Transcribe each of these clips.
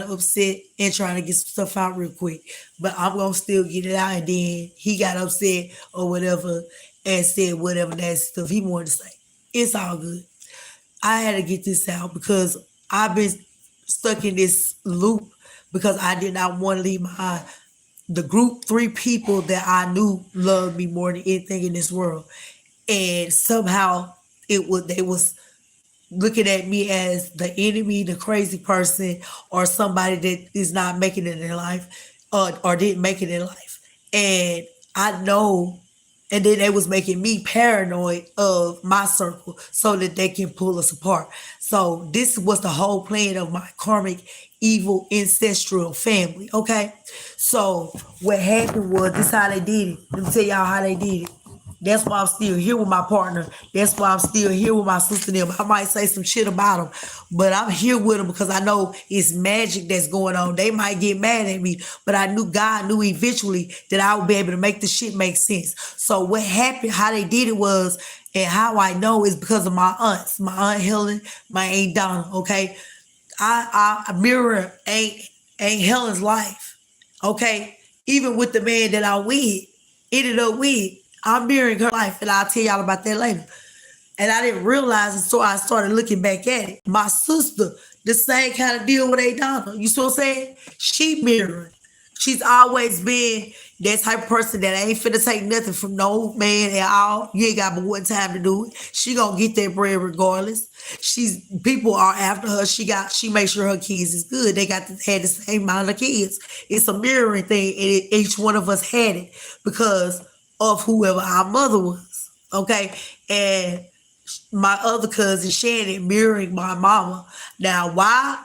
upset and trying to get some stuff out real quick. But I'm gonna still get it out. And then he got upset or whatever and said whatever that stuff he wanted to say. It's all good. I had to get this out because I've been stuck in this loop because I did not want to leave my the group three people that I knew loved me more than anything in this world. And somehow they was looking at me as the enemy, the crazy person, or somebody that is not making it in life, or didn't make it in life. And I know, and then they was making me paranoid of my circle so that they can pull us apart. So this was the whole plan of my karmic evil ancestral family. Okay, so what happened was this how they did it. Let me tell y'all how they did it. That's why I'm still here with my partner. That's why I'm still here with my sister and them. I might say some shit about them, but I'm here with them because I know it's magic that's going on. They might get mad at me, but I knew God knew eventually that I would be able to make the shit make sense. So what happened, how they did it was, and how I know is because of my aunts, my aunt Helen, my aunt Donna. Okay, I mirror ain't Helen's life. Okay, even with the man that I with, ended up with. I'm mirroring her life, and I'll tell y'all about that later. And I didn't realize it, so I started looking back at it. My sister, the same kind of deal with Adana. You see what I'm saying? She mirroring. She's always been that type of person that ain't finna take nothing from no man at all. You ain't got but one time to do it. She gonna get that bread regardless. She's people are after her. She makes sure her kids is good. They had the same amount of kids. It's a mirroring thing, and each one of us had it because of whoever our mother was. Okay, and my other cousin Shannon mirroring my mama. Now, why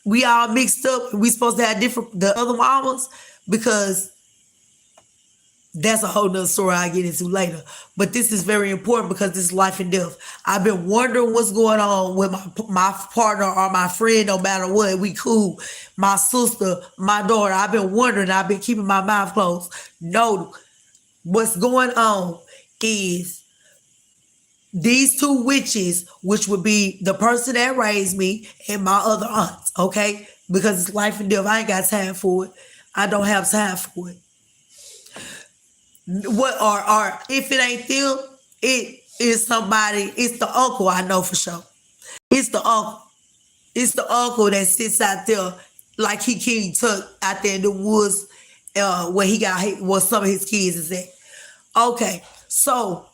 we all mixed up and we supposed to have different the other mamas? Because that's a whole nother story I'll get into later. But this is very important because this is life and death. I've been wondering what's going on with my partner or my friend, no matter what. We cool. My sister, my daughter. I've been wondering. I've been keeping my mouth closed. No, what's going on is these two witches, which would be the person that raised me and my other aunts, okay? Because it's life and death. I ain't got time for it. I don't have time for it. What or if it ain't them, it is somebody, it's the uncle I know for sure. It's the uncle. It's the uncle that sits out there like he King Tuck out there in the woods where he got where some of his kids is at. Okay, so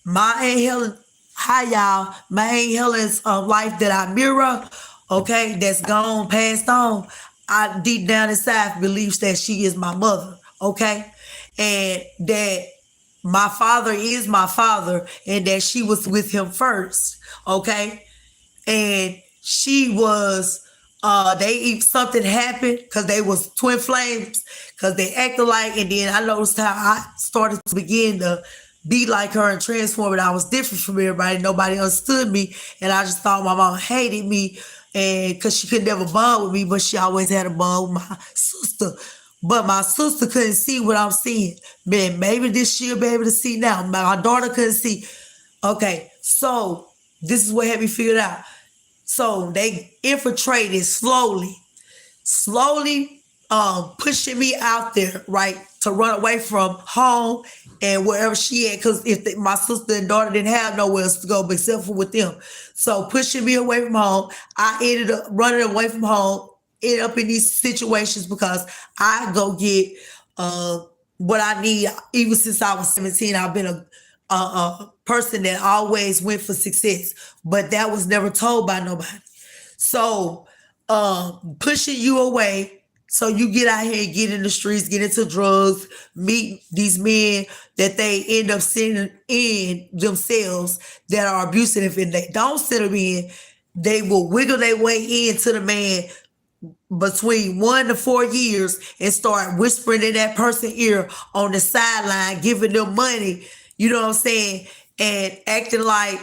my Aunt Helen, hi y'all. My Aunt Helen's life that I mirror, okay, that's gone, passed on. I deep down inside believes that she is my mother, okay, and that my father is my father, and that she was with him first, okay, and she was they something happened because they was twin flames because they acted like, and then I noticed how I started to begin to be like her and transform, and I was different from everybody. Nobody understood me, and I just thought my mom hated me, and because she could never bond with me, but she always had a bond with my sister. But my sister couldn't see what I'm seeing. Man, maybe this she'll be able to see now. My daughter couldn't see. Okay, so this is what had me figured out. So they infiltrated slowly pushing me out there, right, to run away from home and wherever she at. Because my sister and daughter didn't have nowhere else to go but except for with them. So pushing me away from home, I ended up running away from home, ended up in these situations because I go get what I need. Even since I was 17, I've been a person that always went for success, but that was never told by nobody. So pushing you away, so you get out here and get in the streets, get into drugs, meet these men that they end up sending in themselves that are abusive. And they don't send them in, they will wiggle their way into the man between 1 to 4 years and start whispering in that person's ear on the sideline, giving them money, you know what I'm saying, and acting like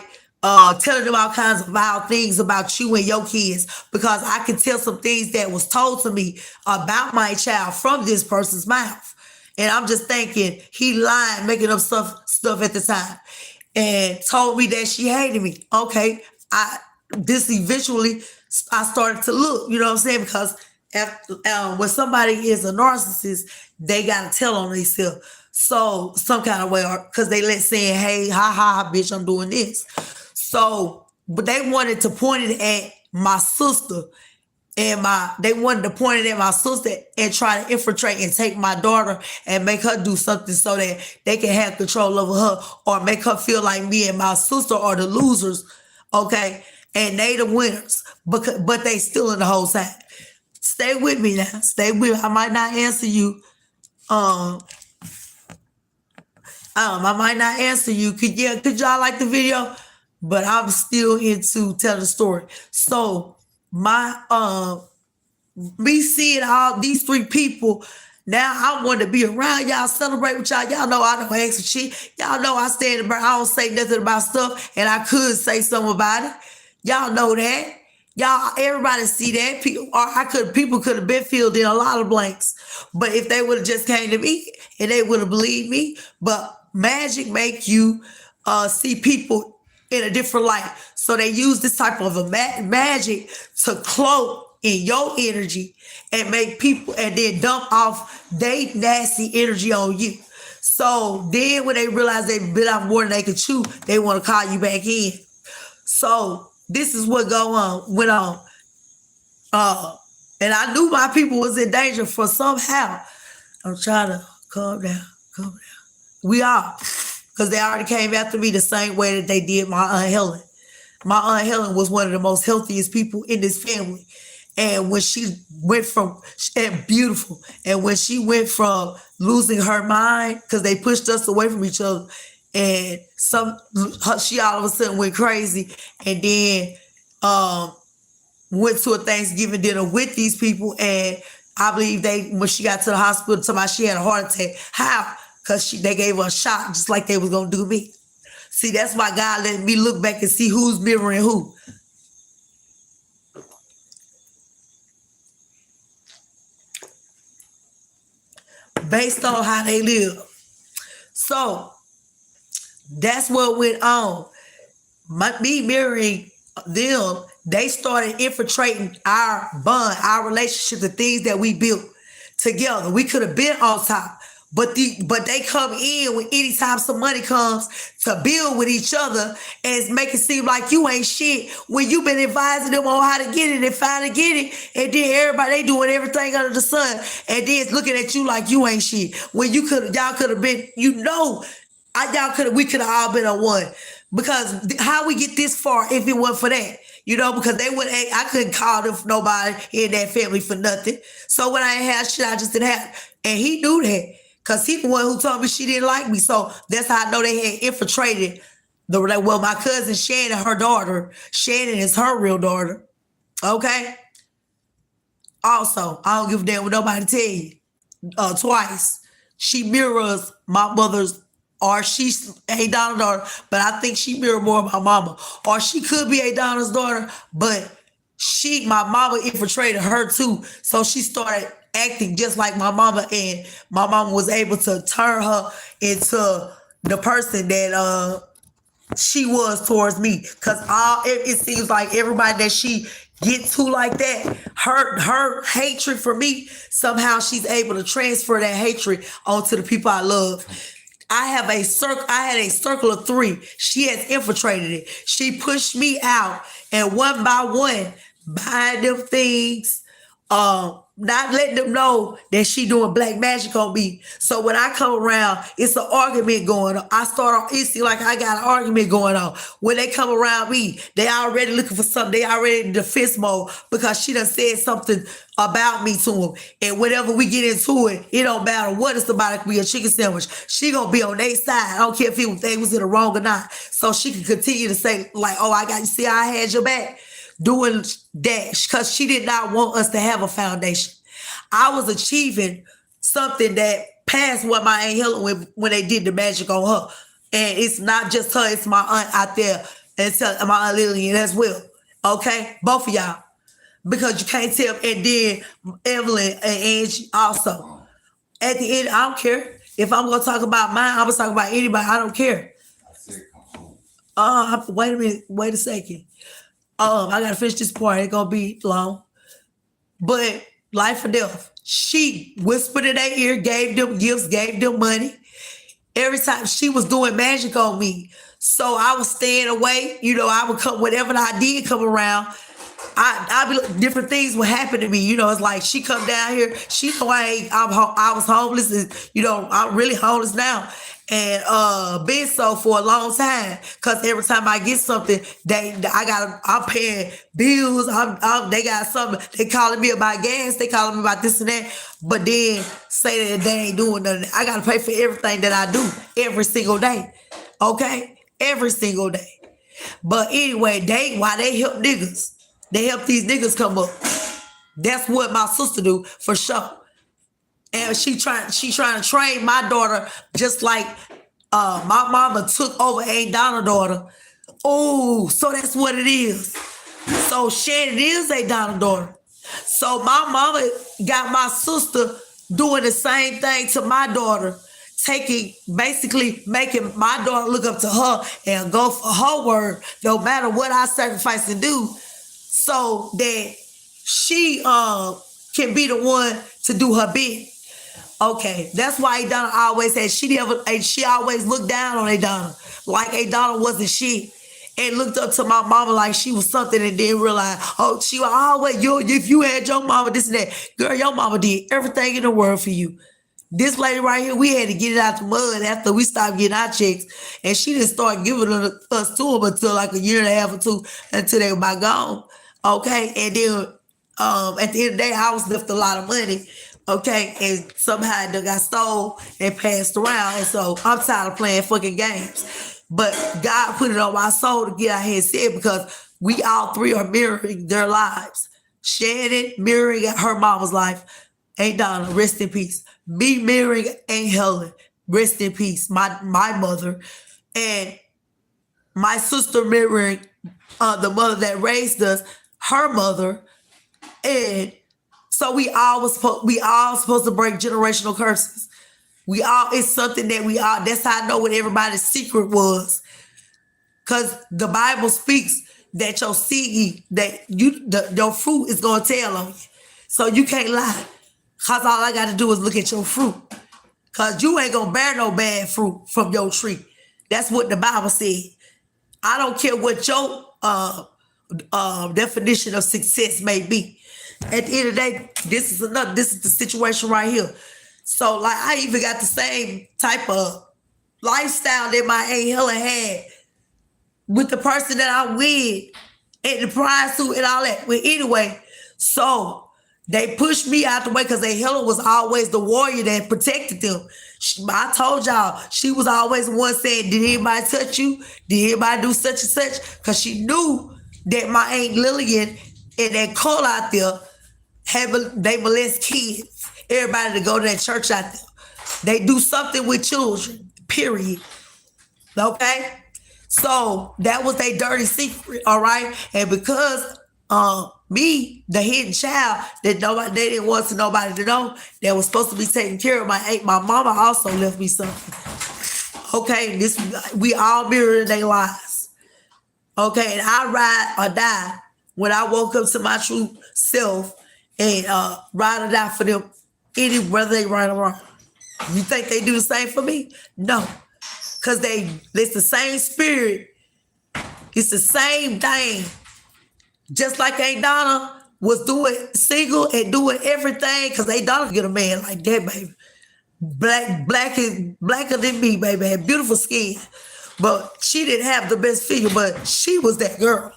telling them all kinds of vile things about you and your kids, because I can tell some things that was told to me about my child from this person's mouth. And I'm just thinking he lied, making up stuff at the time, and told me that she hated me. Okay, this eventually I started to look, you know what I'm saying? Because after, when somebody is a narcissist, they got to tell on themselves. So some kind of way, or because they let saying, hey, ha ha, bitch, I'm doing this. So, but they wanted to point it at my sister and they wanted to point it at my sister and try to infiltrate and take my daughter and make her do something so that they can have control over her or make her feel like me and my sister are the losers, okay? And they the winners, but they still in the whole side. Stay with me now. Stay with me. I might not answer you. I might not answer you. Could y'all like the video? But I'm still into telling the story. So my me seeing all these three people, now I want to be around y'all, celebrate with y'all. Y'all know I don't ask for shit. Y'all know I stand about, I don't say nothing about stuff, and I could say something about it. Y'all know that. Y'all, everybody see that. People could have been filled in a lot of blanks. But if they would have just came to me and they would have believed me, but magic make you see people in a different light. So they use this type of a magic to cloak in your energy and make people and then dump off they nasty energy on you. So then when they realize they bit off more than they could chew, they want to call you back in. So this is what went on. And I knew my people was in danger for somehow. I'm trying to calm down. We are. Because they already came after me the same way that they did my Aunt Helen. My Aunt Helen was one of the most healthiest people in this family. And when she went from, and beautiful, and when she went from losing her mind, because they pushed us away from each other, and she all of a sudden went crazy, and then went to a Thanksgiving dinner with these people, and I believe when she got to the hospital, somebody she had a heart attack. How? Because they gave her a shot just like they was going to do me. See, that's why God let me look back and see who's mirroring who. Based on how they live. So, that's what went on. Me mirroring them, they started infiltrating our bond, our relationship, the things that we built together. We could have been on top. But they come in when anytime some money comes to build with each other and make it seem like you ain't shit when you've been advising them on how to get it and finally get it. And then everybody, they doing everything under the sun. And then it's looking at you like you ain't shit. When y'all could have been, we could have all been on one. Because how we get this far if it wasn't for that? Because I couldn't call them for nobody in that family for nothing. So when I had shit, I just didn't have. And he knew that. Because he the one who told me she didn't like me. So that's how I know they had infiltrated. My cousin Shannon, her daughter. Shannon is her real daughter. Okay? Also, I don't give a damn what nobody tell you. Twice. She mirrors my mother's, or she's A Donna's daughter, but I think she mirrors more of my mama. Or she could be A Donna's daughter, but my mama infiltrated her too. So she started acting just like my mama, and my mama was able to turn her into the person that she was towards me. Because it seems like everybody that she gets to like that, her hatred for me, somehow she's able to transfer that hatred onto the people I love. I had a circle of three. She has infiltrated it. She pushed me out, and one by one, buying them things, not letting them know that she doing black magic on me. So when I come around, it's an argument going on. It seems like I got an argument going on. When they come around me, they already looking for something. They already in defense mode because she done said something about me to them. And whenever we get into it, it don't matter what it's about. It could be a chicken sandwich. She gonna be on their side. I don't care if they was in the wrong or not. So she can continue to say like, oh, I had your back. Doing that because she did not want us to have a foundation. I was achieving something that passed what my Aunt Helen when they did the magic on her. And it's not just her, it's my aunt out there, and my Aunt Lillian as well. Okay? Both of y'all. Because you can't tell. And then Evelyn and Angie also. At the end, I don't care. If I'm going to talk about mine, I'm going to talk about anybody. I don't care. Wait a minute. Wait a second. I gotta finish this part. It's gonna be long. But life or death. She whispered in their ear, gave them gifts, gave them money. Every time she was doing magic on me. So I was staying away. I would come, whenever I did come around, I be different things would happen to me. It's like she come down here. She know I was homeless, and I'm really homeless now, and been so for a long time. Cause every time I get something, I'm paying bills. They got something. They calling me about gas. They calling me about this and that. But then say that they ain't doing nothing. I gotta pay for everything that I do every single day. Okay, every single day. But anyway, why they help niggas? They help these niggas come up. That's what my sister do for sure. And she trying to train my daughter just like my mama took over Aunt Donna's daughter. Oh, so that's what it is. So Shannon is Aunt Donna's daughter. So my mama got my sister doing the same thing to my daughter, basically making my daughter look up to her and go for her word, no matter what I sacrifice and do, so that she can be the one to do her bit. Okay, that's why Adonna always said she always looked down on Adonna, like Adonna wasn't shit, and looked up to my mama like she was something, and then realized, oh, she was always, if you had your mama this and that, girl, your mama did everything in the world for you. This lady right here, we had to get it out the mud after we stopped getting our checks, and she didn't start giving us to them until like a year and a half or two, until they were by gone. Okay, and then at the end of the day, I was left a lot of money. Okay, and somehow it got stole and passed around, and so I'm tired of playing fucking games. But God put it on my soul to get out here and say it, because we all three are mirroring their lives. Shannon mirroring her mama's life. Aunt Donna, rest in peace. Me mirroring Aunt Helen, rest in peace. My mother, and my sister mirroring the mother that raised us, her mother, and so we all supposed to break generational curses. It's something that that's how I know what everybody's secret was. Cause the Bible speaks that your seed, your fruit is gonna tell on you. So you can't lie. Cause all I gotta do is look at your fruit. Cause you ain't gonna bear no bad fruit from your tree. That's what the Bible said. I don't care what your definition of success may be. At the end of the day, this is the situation right here. So like I even got the same type of lifestyle that my Aunt Helen had with the person that I'm with and the prize suit and all that. But anyway, so they pushed me out the way because Aunt Helen was always the warrior that protected them. I told y'all, she was always the one saying, did anybody touch you? Did anybody do such and such? Because she knew that my Aunt Lillian and that Cole out there, they molest kids. Everybody to go to that church out there. They do something with children, period. Okay? So that was their dirty secret, all right? And because me, the hidden child that they didn't want nobody to know, that was supposed to be taking care of my mama also left me something. Okay, we all mirror their lives. Okay, and I ride or die when I woke up to my true self and ride or die for them, whether they right or wrong. You think they do the same for me? No, because it's the same spirit. It's the same thing. Just like Aunt Donna was doing single and doing everything, because Aunt Donna get a man like that, baby. Blacker than me, baby. Had beautiful skin. But she didn't have the best figure, but she was that girl.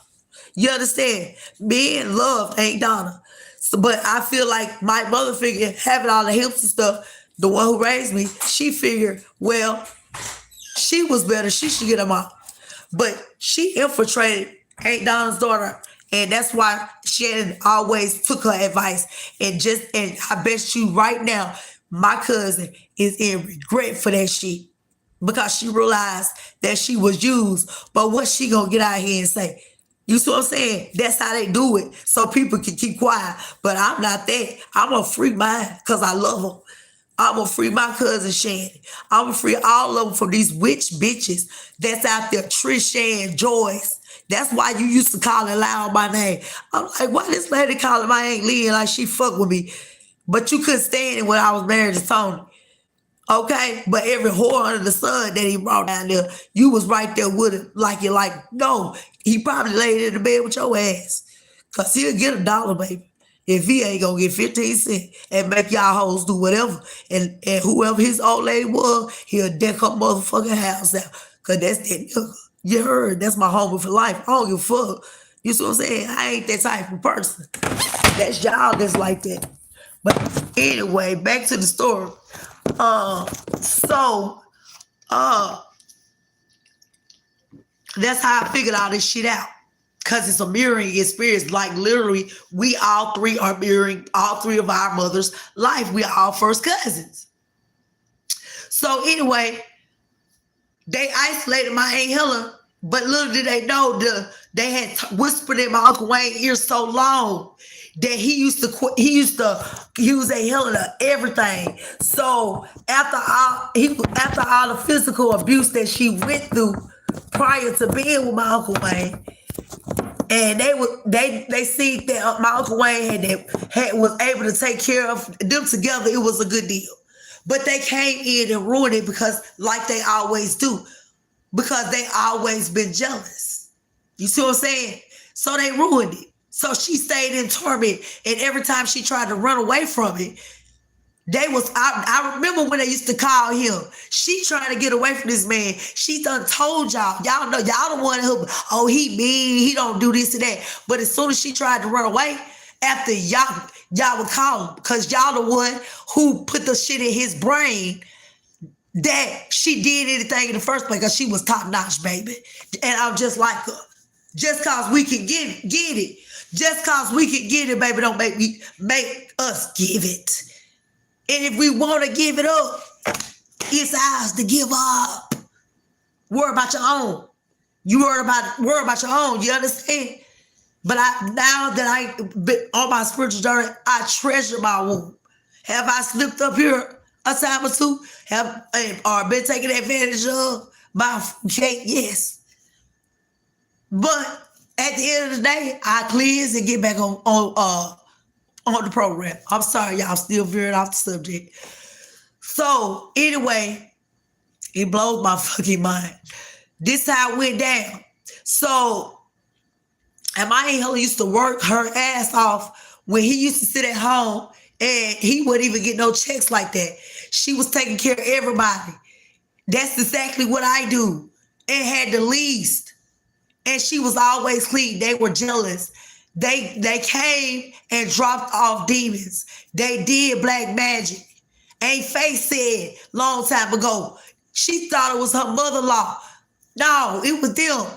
You understand? Men loved Aunt Donna. So, but I feel like my mother figure, having all the hips and stuff, the one who raised me, she figured, well, she was better. She should get them out. But she infiltrated Aunt Donna's daughter. And that's why Shannon always took her advice. And I bet you right now, my cousin is in regret for that shit. Because she realized that she was used. But what's she gonna get out here and say? You see what I'm saying? That's how they do it. So people can keep quiet. But I'm not that. I'm a free mind because I love them. I'm gonna free my cousin Shannon. I'm gonna free all of them from these witch bitches that's out there, Trish and Joyce. That's why you used to call it loud my name. I'm like, why this lady calling my Aunt Lee like she fuck with me? But you couldn't stand it when I was married to Tony. Okay? But every whore under the sun that he brought down there, you was right there with it. Like you're like, no, he probably laid in the bed with your ass. Cause he'll get $1, baby. If he ain't gonna get 15 cents and make y'all hoes do whatever, and whoever his old lady was, he'll deck her motherfucking house out. Cause that's that nigga. You heard? That's my homie for life. I don't give a fuck. You see what I'm saying? I ain't that type of person. That's y'all that's like that. But anyway, back to the story. So that's how I figured all this shit out. Because it's a mirroring experience. Like literally, we all three are mirroring all three of our mother's life. We are all first cousins. So anyway, they isolated my Aunt Helen, but little did they know they had whispered in my Uncle Wayne's ear so long that he used to use Aunt Helen to everything. So after all the physical abuse that she went through prior to being with my Uncle Wayne, and they see that my Uncle Wayne was able to take care of them together, it was a good deal. But they came in and ruined it because, like they always do, because they always been jealous. You see what I'm saying? So they ruined it. So she stayed in torment, and every time she tried to run away from it, I remember when they used to call him. She trying to get away from this man. She done told y'all. Y'all know, y'all the one who, oh, he mean, he don't do this and that. But as soon as she tried to run away, after y'all would call him, because y'all the one who put the shit in his brain that she did anything in the first place, because she was top notch, baby. And I'm just like her. Just cause we can get it. Just cause we can get it, baby, don't make us give it. And if we want to give it up, it's ours to give up. Worry about your own. You worry about your own. You understand? But now that I've been on my spiritual journey, I treasure my womb. Have I slipped up here a time or two? Or been taken advantage of by Kate? Yes. But at the end of the day, I cleanse and get back on the program. I'm sorry, y'all, still veering off the subject. So anyway, it blows my fucking mind. This how it went down. So, and my Aunt Helen used to work her ass off when he used to sit at home, and he wouldn't even get no checks like that. She was taking care of everybody. That's exactly what I do, and had the least. And she was always clean. They were jealous. They came and dropped off demons. They did black magic. Aunt Faye said long time ago, she thought it was her mother-in-law. No, it was them.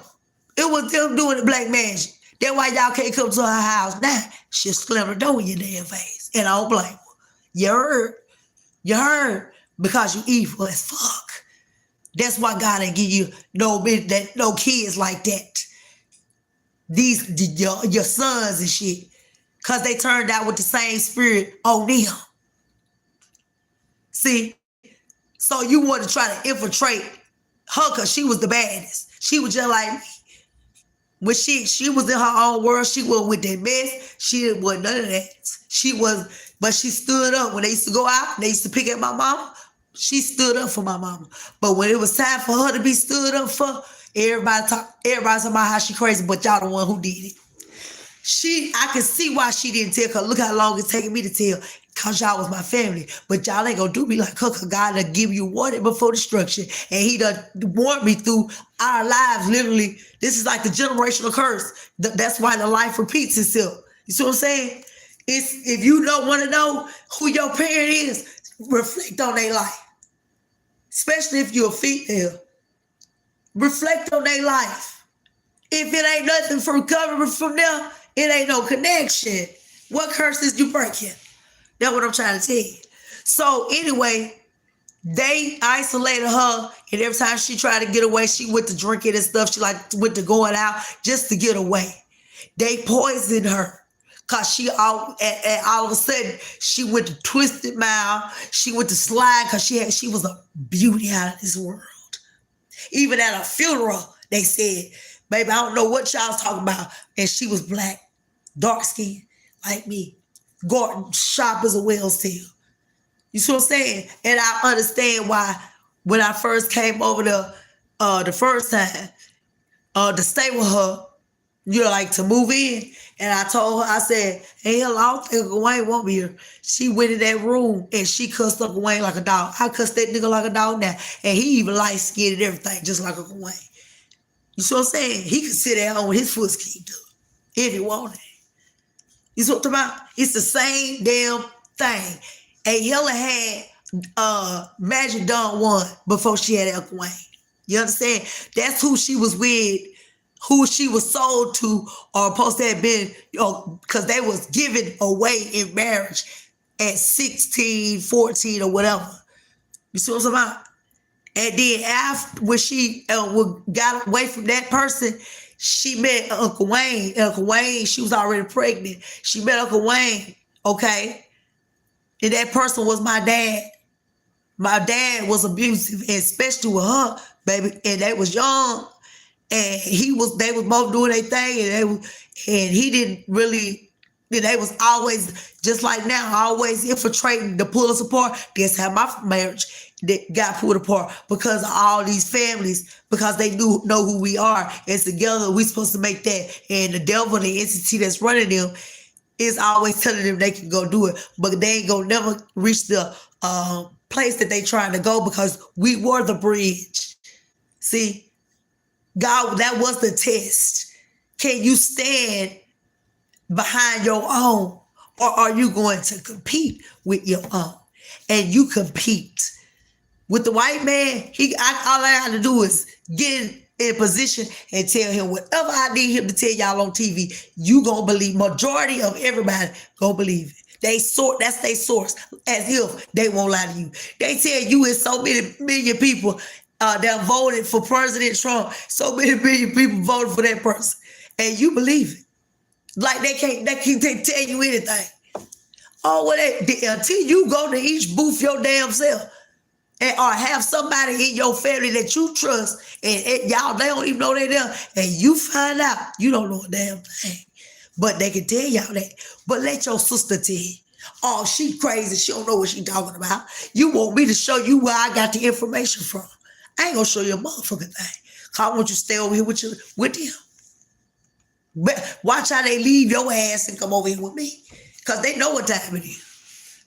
It was them doing the black magic. That's why y'all can't come to her house now. She'll slam the door in your damn face. And I don't blame her. You heard? You heard? Because you evil as fuck. That's why God ain't give you no kids like that. Your sons and shit. Because they turned out with the same spirit on them. See? So you want to try to infiltrate her because she was the baddest. She was just like me. When she was in her own world, she wasn't with that mess. She didn't want none of that. But she stood up. When they used to go out, they used to pick at my mama. She stood up for my mama. But when it was time for her to be stood up for, everybody talking about how she crazy, but y'all the one who did it. I can see why she didn't tell, because look how long it's taking me to tell, because y'all was my family. But y'all ain't gonna do me like her, because God done give you warning before destruction. And he done warned me through our lives, literally. This is like the generational curse. That's why the life repeats itself. You see what I'm saying? If you don't want to know who your parent is, reflect on their life. Especially if you're a female. Reflect on their life. If it ain't nothing for recovery from them, it ain't no connection. What curses you breaking? That's what I'm trying to tell you. So anyway, they isolated her, and every time she tried to get away, she went to drinking and stuff. She went to going out just to get away. They poisoned her Cause she all of a sudden she went to Twisted Mile, she went to Slide, cause she was a beauty out of this world. Even at a funeral, they said, baby, I don't know what y'all's talking about. And she was black, dark skinned, like me. Gordon, sharp as a whale's tail. You see what I'm saying? And I understand why when I first came over there the first time to stay with her, like to move in. And I told her, I said, hey, hell, I don't think Uncle Wayne won't be here. She went in that room and she cussed Uncle Wayne like a dog. I cussed that nigga like a dog now. And he even light-skinned and everything, just like Uncle Wayne. You see what I'm saying? He could sit at home with his foot kicked up if he wanted. You see what I'm talking about? It's the same damn thing. And Helen had Magic Dawn 1 before she had Uncle Wayne. You understand? That's who she was with, who she was sold to, or supposed to have been, because they was given away in marriage at 16, 14, or whatever. You see what I'm talking about? And then after, when she got away from that person, she met Uncle Wayne. Uncle Wayne, she was already pregnant. She met Uncle Wayne, okay? And that person was my dad. My dad was abusive, and especially with her, baby. And they was young, and they was both doing their thing, and he didn't really. They was always, just like now, always infiltrating to pull us apart. That's how my marriage got pulled apart, because of all these families, because they know who we are, and together we supposed to make that. And the devil, the entity that's running them, is always telling them they can go do it, but they ain't gonna never reach the place that they trying to go, because we were the bridge. See, God, that was the test. Can you stand behind your own, or are you going to compete with your own? And you compete with the white man. All I have to do is get in position and tell him whatever I need him to tell y'all on TV. You gonna believe. Majority of everybody gonna believe it. That's their source, as if they won't lie to you. They tell you it's so many million people that voted for President Trump. So many million people voted for that person, and you believe it. Like they can't tell you anything. Oh, well, until you go to each booth your damn self, or have somebody in your family that you trust, and y'all, they don't even know they're there, and you find out you don't know a damn thing. But they can tell y'all that. But let your sister tell you. Oh, she crazy. She don't know what she talking about. You want me to show you where I got the information from. I ain't gonna show you a motherfucking thing. Cause I want you to stay over here with them. But watch how they leave your ass and come over here with me. Cause they know what time it is.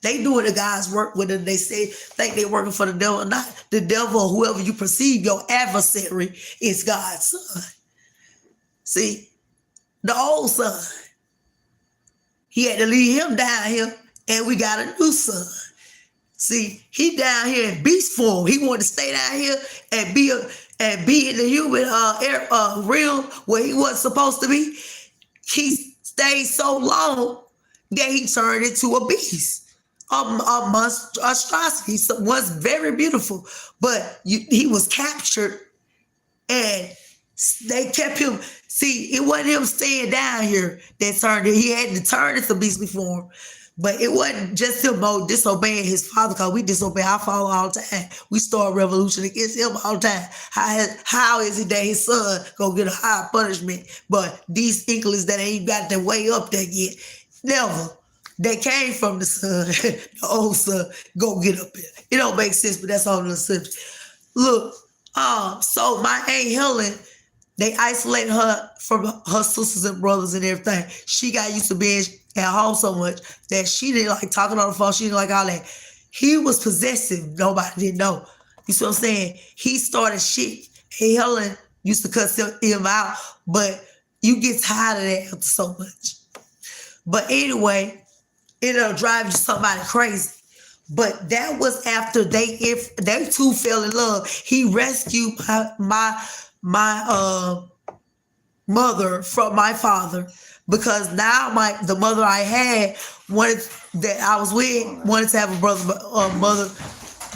They doing the God's work with them. They think they're working for the devil or not. The devil, or whoever you perceive, your adversary, is God's son. See, the old son, he had to leave him down here, and we got a new son. See, he down here in beast form. He wanted to stay down here and be in the human realm where he wasn't supposed to be. He stayed so long that he turned into a beast. A monstrosity. So was very beautiful, but he was captured, and they kept him. See, it wasn't him staying down here that turned it. He had to turn into beastly form, but it wasn't just him disobeying his father, because we disobey our father all the time. We start revolution against him all the time. How is it that his son gonna get a higher punishment, but these inklings that ain't got their way up there yet? Never. They came from the son, the old son, go get up there. It don't make sense, but that's all the subject. Look, so my Aunt Helen, they isolated her from her sisters and brothers and everything. She got used to being at home so much that she didn't like talking on the phone. She didn't like all that. He was possessive. Nobody didn't know. You see what I'm saying? He started shit. Aunt Helen used to cuss him out, but you get tired of that after so much. But anyway, it'll drive you somebody crazy. But that was after they two fell in love. He rescued my mother from my father, because now the mother I had that I was with wanted to have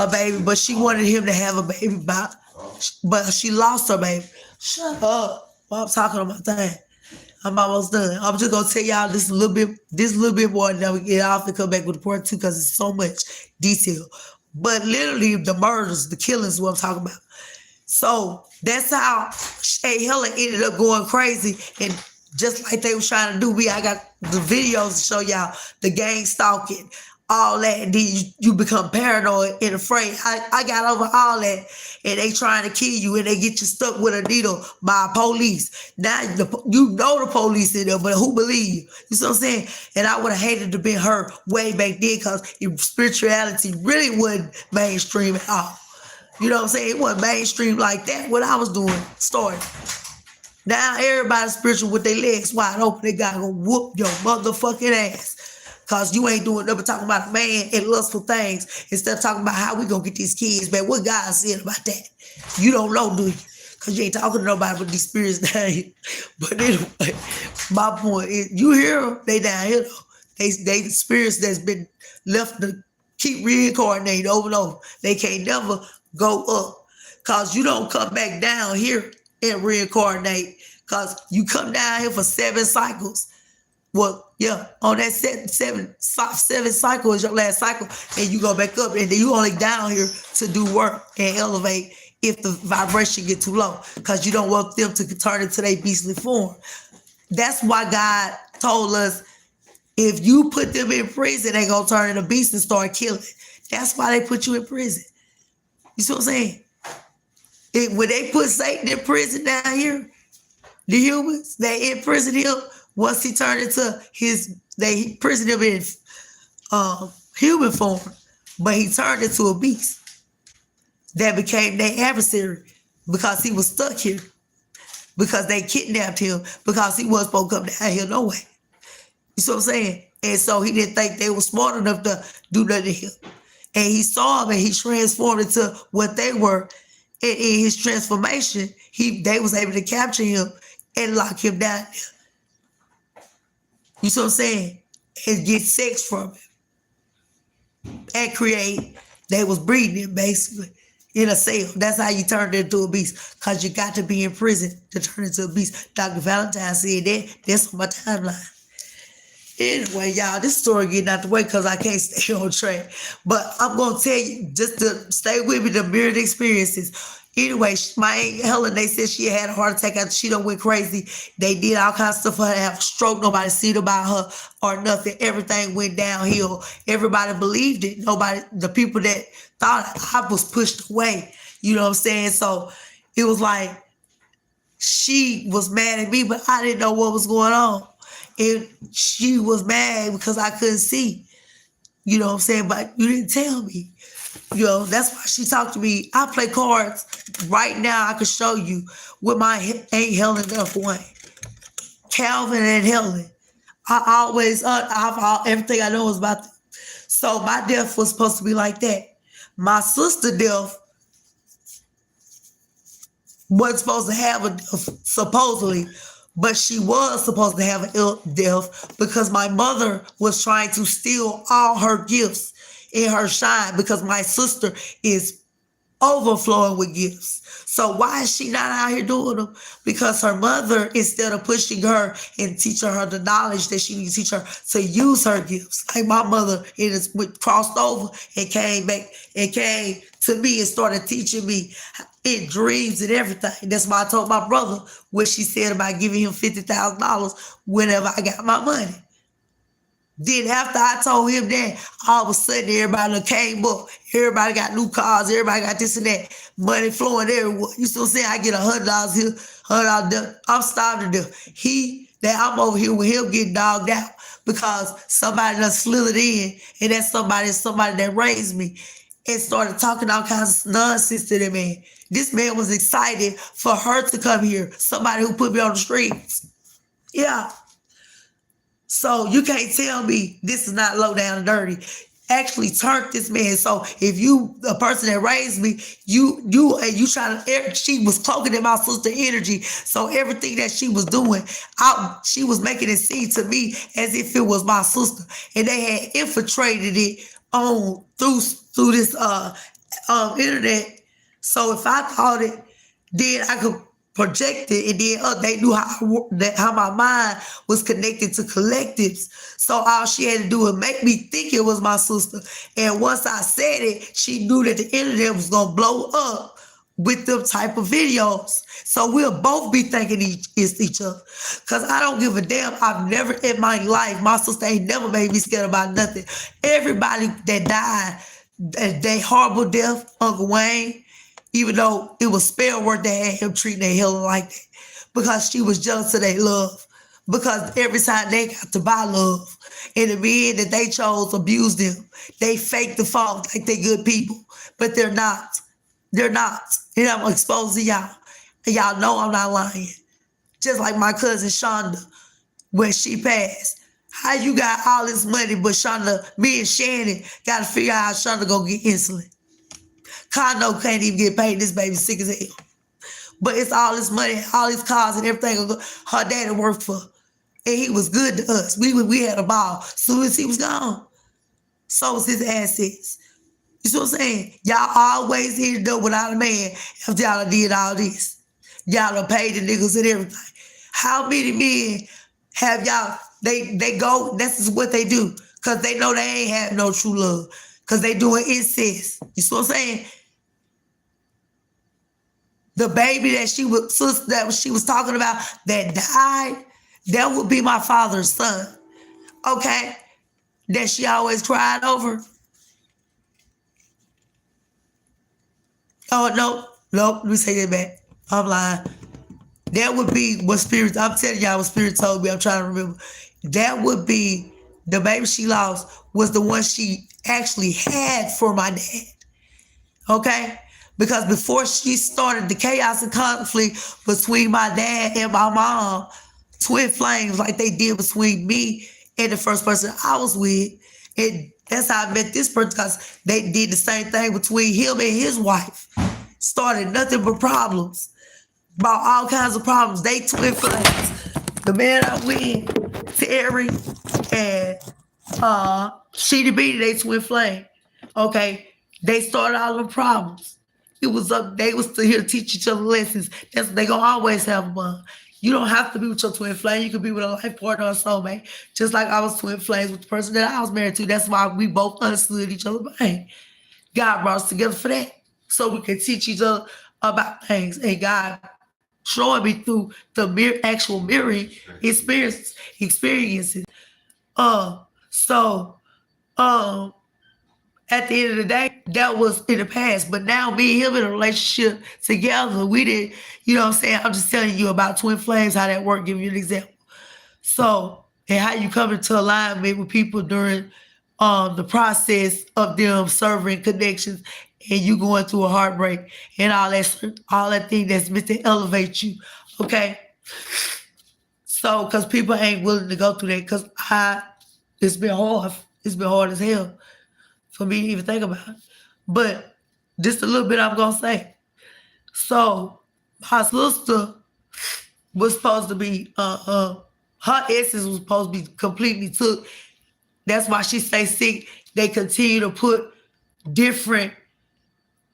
a baby, but she wanted him to have a baby, but she lost her baby. Shut up while I'm talking on my thing. I'm almost done. I'm just gonna tell y'all this little bit more, and then we get off and come back with the part two because it's so much detail. But literally, the murders, the killings, what I'm talking about. So that's how Shay Helen ended up going crazy, and just like they was trying to do me, I got the videos to show y'all the gang stalking, all that, and then you become paranoid and afraid. I got over all that, and they trying to kill you, and they get you stuck with a needle by police. Now you know the police in there, but who believe you? You see what I'm saying? And I would have hated to be her way back then because spirituality really wasn't mainstream at all. You know what I'm saying? It wasn't mainstream like that. What I was doing started. Now everybody's spiritual with their legs wide open. They gotta go whoop your motherfucking ass. Cause you ain't doing nothing but talking about a man and lustful things instead of talking about how we gonna get these kids back. What God said about that? You don't know, do you? Cause you ain't talking to nobody but these spirits down here. But anyway, my point is, you hear them, they down here though. They the spirits that's been left to keep reincarnating over and over. They can't never go up. Cause you don't come back down here and reincarnate. Cause you come down here for 7 cycles. Well, yeah, on that seven cycle is your last cycle, and you go back up, and then you only down here to do work and elevate if the vibration get too low, because you don't want them to turn into their beastly form. That's why God told us, if you put them in prison, they gonna turn into beasts and start killing. That's why they put you in prison. You see what I'm saying? When they put Satan in prison down here, the humans, they imprisoned him. Once he turned into they imprisoned him in human form, but he turned into a beast that became their adversary because he was stuck here, because they kidnapped him, because he wasn't supposed to come down here no way. You see what I'm saying? And so he didn't think they were smart enough to do nothing to him. And he saw them and he transformed into what they were. And in his transformation, they was able to capture him and lock him down there. You see what I'm saying? And get sex from him. And create, they was breeding him basically in a cell. That's how you turned into a beast. Because you got to be in prison to turn into a beast. Dr. Valentine said that. That's on my timeline. Anyway, y'all, this story getting out the way because I can't stay on track. But I'm going to tell you, just to stay with me, the mirrored experiences. Anyway, my Aunt Helen, they said she had a heart attack after she done went crazy. They did all kinds of stuff for her to have a stroke. Nobody said about her or nothing. Everything went downhill. Everybody believed it. The people that thought I was pushed away. You know what I'm saying? So it was like she was mad at me, but I didn't know what was going on. And she was mad because I couldn't see. You know what I'm saying? But you didn't tell me. You know, that's why she talked to me. I play cards right now. I could show you with my Aunt Helen F1. Calvin and Helen. Everything I know is about them. So my death was supposed to be like that. My sister death wasn't supposed to have a death, supposedly. But she was supposed to have an death because my mother was trying to steal all her gifts in her shine, because my sister is overflowing with gifts. So why is she not out here doing them? Because her mother, instead of pushing her and teaching her the knowledge that she needs to teach her to use her gifts, like my mother, crossed over and came back and came to me and started teaching me in dreams and everything. That's why I told my brother what she said about giving him $50,000 whenever I got my money. Then after I told him that, all of a sudden everybody came up. Everybody got new cars. Everybody got this and that. Money flowing everywhere. You see what I'm saying? I get $100 here, $100 there. I'm starving to death. I'm over here with him getting dogged out because somebody done slithered in, and that somebody that raised me and started talking all kinds of nonsense to that man. This man was excited for her to come here. Somebody who put me on the streets. Yeah. So you can't tell me this is not low down and dirty. Actually turned this man. So if you, the person that raised me, you trying to, she was cloaking in my sister energy. So everything that she was doing, she was making it seem to me as if it was my sister. And they had infiltrated it through this internet. So if I thought it, then I could projected, and then they knew how my mind was connected to collectives. So all she had to do was make me think it was my sister. And once I said it, she knew that the internet was gonna blow up with them type of videos. So we'll both be thinking it's each other. Cause I don't give a damn. I've never in my life, my sister ain't never made me scared about nothing. Everybody that died, they horrible death, Uncle Wayne, even though it was spell work that had him treating their healer like that. Because she was jealous of their love. Because every time they got to buy love, and the men that they chose abused them. They fake the fault like they good people, but they're not. They're not. And I'm exposing y'all. And y'all know I'm not lying. Just like my cousin Shonda, when she passed. How you got all this money, but Shonda, me and Shannon got to figure out how Shonda gonna get insulin. Condo can't even get paid. This baby sick as hell. But it's all this money, all these cars and everything her daddy worked for. And he was good to us. We had a ball. As soon as he was gone, so was his assets. You see what I'm saying? Y'all always ended up without a man after y'all did all this. Y'all done paid the niggas and everything. How many men have y'all, they go, this is what they do. Because they know they ain't have no true love. Because they doing incest. You see what I'm saying? The baby that she was talking about that died, that would be my father's son. Okay? That she always cried over. Oh, no, let me say that back. I'm lying. That would be what spirit, I'm telling y'all what spirit told me. I'm trying to remember. That would be the baby she lost was the one she actually had for my dad. Okay? Because before she started the chaos and conflict between my dad and my mom, twin flames like they did between me and the first person I was with. And that's how I met this person, because they did the same thing between him and his wife. Started nothing but problems. About all kinds of problems. They twin flames. The man I'm with, Terry, and Sheedy Beatty, they twin flame. Okay? They started all the problems. It was up, they was still here to teach each other lessons. That's they gonna always have one. You don't have to be with your twin flame. You could be with a life partner or soulmate. Just like I was twin flames with the person that I was married to. That's why we both understood each other behind. God brought us together for that. So we can teach each other about things. And God showing me through the actual mirroring experiences. At the end of the day, that was in the past. But now me and him in a relationship together, we did, you know what I'm saying? I'm just telling you about twin flames, how that worked, give you an example. So, and how you come into alignment with people during the process of them serving connections and you going through a heartbreak and all that thing that's meant to elevate you. Okay? So, because people ain't willing to go through that, because it's been hard. It's been hard as hell for me to even think about it. But just a little bit I'm going to say. So my sister was supposed to be, her essence was supposed to be completely took. That's why she stay sick. They continue to put different,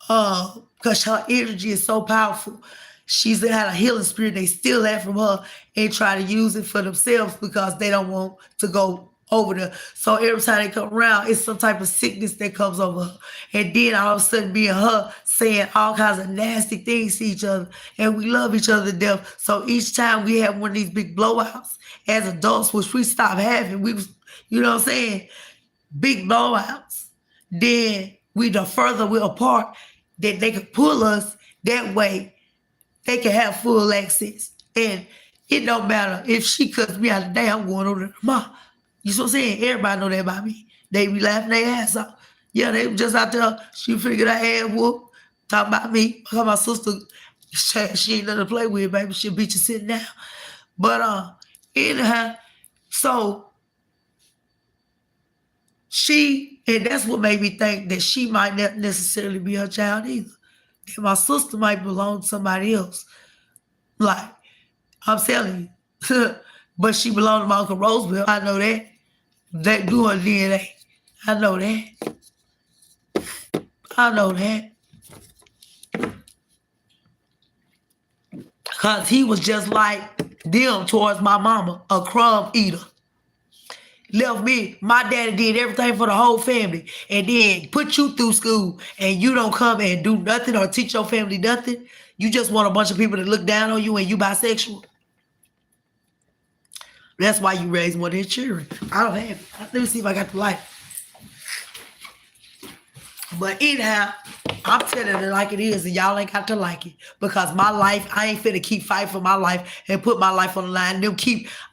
because her energy is so powerful. She's had a healing spirit they still have from her and try to use it for themselves because they don't want to go over there. So every time they come around, it's some type of sickness that comes over her. And then all of a sudden me and her saying all kinds of nasty things to each other. And we love each other to death. So each time we have one of these big blowouts as adults, which we stopped having, we was, you know what I'm saying, big blowouts. Then the further we're apart, that they could pull us that way, they can have full access. And it don't matter if she cuts me out today, I'm going over to tomorrow. You see what I'm saying? Everybody know that about me. They be laughing their ass off. Yeah, they were just out there. She figured her ass whoop, talking about me. Because my sister, she ain't nothing to play with, baby. She'll beat you sitting down. But anyhow, so and that's what made me think that she might not necessarily be her child either. That my sister might belong to somebody else. Like, I'm telling you. But she belonged to my Uncle Roosevelt. I know that. That do her DNA. I know that. Cause he was just like them towards my mama, a crumb eater. Left me, my daddy did everything for the whole family, and then put you through school, and you don't come and do nothing or teach your family nothing. You just want a bunch of people to look down on you and you bisexual. That's why you raise more than children. I don't have it. Let me see if I got the light. But anyhow, I'm telling it like it is, and y'all ain't got to like it. Because my life, I ain't finna keep fighting for my life and put my life on the line. Them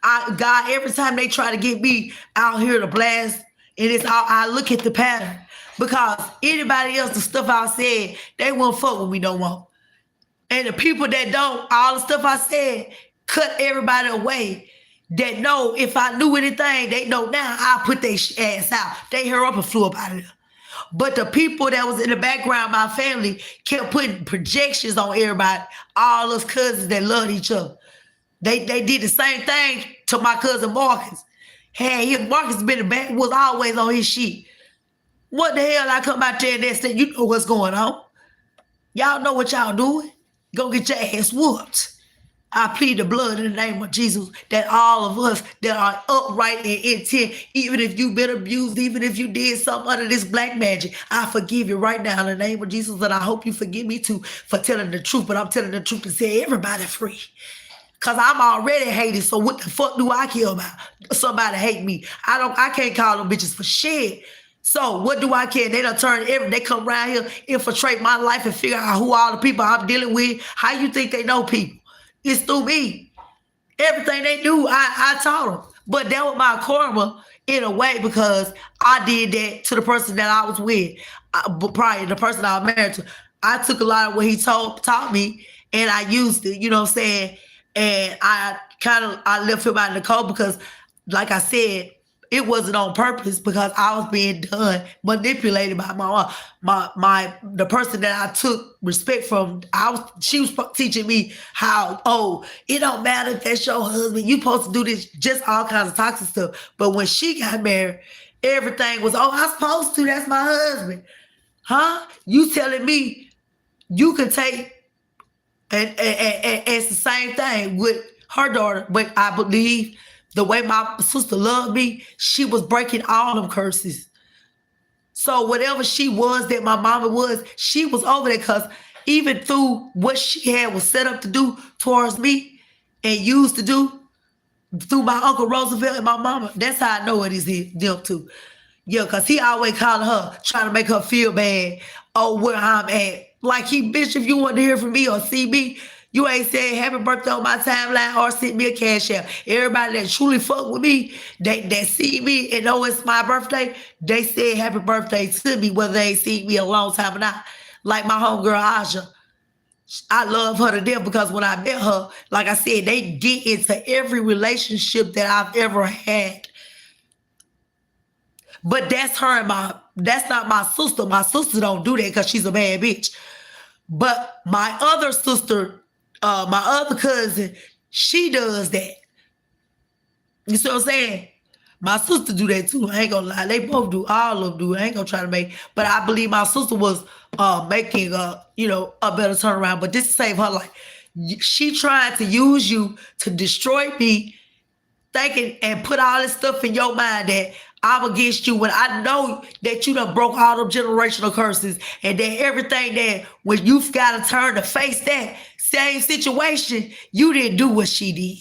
God, every time they try to get me out here to blast, and it's all, I look at the pattern. Because anybody else, the stuff I said, they won't fuck with me no more. And the people that don't, all the stuff I said, cut everybody away. That know if I knew anything, they know now I'll put their ass out. They hurry up and flew up out of there. But the people that was in the background, my family, kept putting projections on everybody, all us cousins that loved each other. They did the same thing to my cousin Marcus. Hey, Marcus been in the back, was always on his shit. What the hell I come out there and they say, you know what's going on. Y'all know what y'all doing. Go get your ass whooped. I plead the blood in the name of Jesus that all of us that are upright in intent, even if you've been abused, even if you did something under this black magic, I forgive you right now in the name of Jesus, and I hope you forgive me too for telling the truth, but I'm telling the truth to set everybody free. Because I'm already hated, so what the fuck do I care about? Somebody hate me. I can't call them bitches for shit. So what do I care? They done turn they come around here, infiltrate my life and figure out who all the people I'm dealing with. How you think they know people? It's through me. Everything they do, I taught them. But that was my karma in a way because I did that to the person that I was with. Probably the person I was married to. I took a lot of what he taught me and I used it, you know what I'm saying? And I left him out in the cold because, like I said, it wasn't on purpose because I was being done, manipulated by the person that I took respect from. She was teaching me how, it don't matter if that's your husband, you supposed to do this, just all kinds of toxic stuff. But when she got married, everything was, I'm supposed to, that's my husband. Huh? You telling me you can take, and it's the same thing with her daughter, but I believe the way my sister loved me, she was breaking all them curses. So whatever she was that my mama was, she was over there because even through what she had was set up to do towards me and used to do through my Uncle Roosevelt and my mama, that's how I know it is them too. Yeah, because he always calling her, trying to make her feel bad, where I'm at. Like, bitch, if you want to hear from me or see me, you ain't said happy birthday on my timeline or send me a cash app. Everybody that truly fuck with me, that see me and know it's my birthday, they said happy birthday to me, whether they seen me a long time or not. Like my homegirl Aja. I love her to death because when I met her, like I said, they get into every relationship that I've ever had. But that's her and that's not my sister. My sister don't do that because she's a bad bitch. But my other sister, my other cousin, she does that. You see what I'm saying? My sister do that too. I ain't gonna lie. They both do. All of them do. I ain't gonna try to make. But I believe my sister was making a better turnaround. But this saved her life. She tried to use you to destroy me, thinking and put all this stuff in your mind that I'm against you when I know that you done broke all them generational curses and that everything that when you've got to turn to face that same situation, you didn't do what she did.